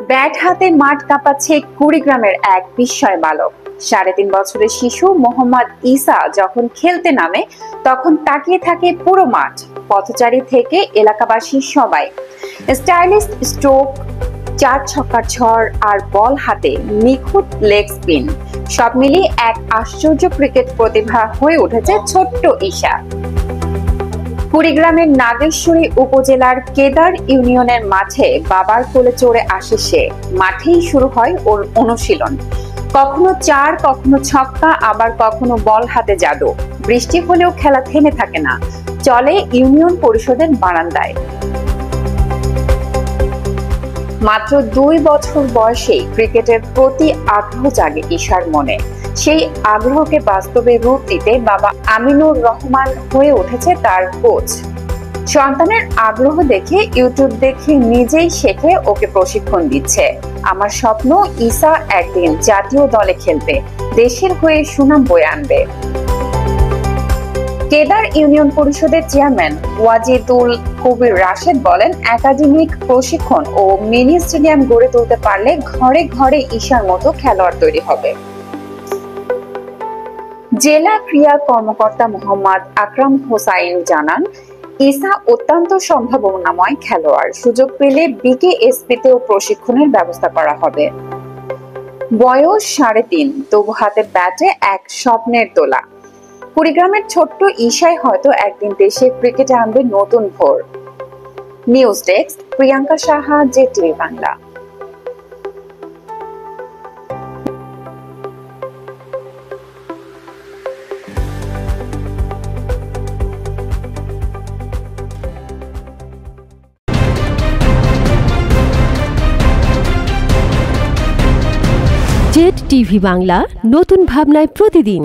Bat হাতে মাঠ কাঁপাচ্ছে কুড়িগ্রামের এক বিস্ময় বালক। ৩.৫ বছরের শিশু মোহাম্মদ ঈসা যখন খেলতে নামে তখন তাকিয়ে থাকে পুরো মাঠ, পথচারী থেকে এলাকাবাসী সবাই। স্টাইলিশ স্ট্রোক, ৪ ছক্কার ঝড় আর বল হাতে নিখুঁত লেগ স্পিন, সব মিলিয়ে এক আশ্চর্য ক্রিকেট প্রতিভা হয়ে উঠেছে ছোট্ট ঈসা। কুড়িগ্রামের নাগেশ্বরী উপজেলার কেদার ইউনিয়নের মাঠে বাবার কোলে চড়ে আসে সে। মাঠেই শুরু হয় ওর অনুশীলন, কখনো ৪, কখনো ছক্কা, আবার কখনো বল হাতে জাদু। বৃষ্টি হলেও খেলা থেমে থাকে না, চলে ইউনিয়ন পরিষদের বারান্দায়। মাত্র ২ বছর বয়সেই ক্রিকেটের প্রতি আগ্রহ জাগে ঈশার মনে। সেই আগ্রহকে বাস্তবে রূপ দিতে বাবা আমিনুর রহমান হয়ে উঠেছে তার কোচ। সন্তানের আগ্রহ দেখে ইউটিউব দেখে নিজেই শেখে, ওকে প্রশিক্ষণ দিচ্ছে। আমার স্বপ্ন ঈসা একদিন জাতীয় দলে খেলবে, দেশের হয়ে সুনাম বয়ে আনবে। কেদার ইউনিয়ন পরিষদের চেয়ারম্যান ওয়াজিদুল কবির রাশেদ বলেন, একাডেমিক প্রশিক্ষণ ও মিনি স্টেডিয়াম গড়ে তুলতে পারলে ঘরে ঘরে ঈশার মতো খেলোয়াড় তৈরি হবে। জেলা ক্রীড়া কর্মকর্তা মোহাম্মদ আকরাম হোসাইন জানান, ঈসা অত্যন্ত সম্ভাবনাময় খেলোয়াড়। সুযোগ পেলে বিকেএসপিতেও প্রশিক্ষণের ব্যবস্থা করা হবে। বয়স ৩.৫, তবু হাতে ব্যাটে এক স্বপ্নের দোলা। কুড়িগ্রামের ছোট্ট ঈশাই হয়তো একদিন দেশে ক্রিকেটে আনবে নতুন ভোর। News desk, Priyanka Saha, JTV Bangla. JTV Bangla, নতুন ভাবনায় প্রতিদিন।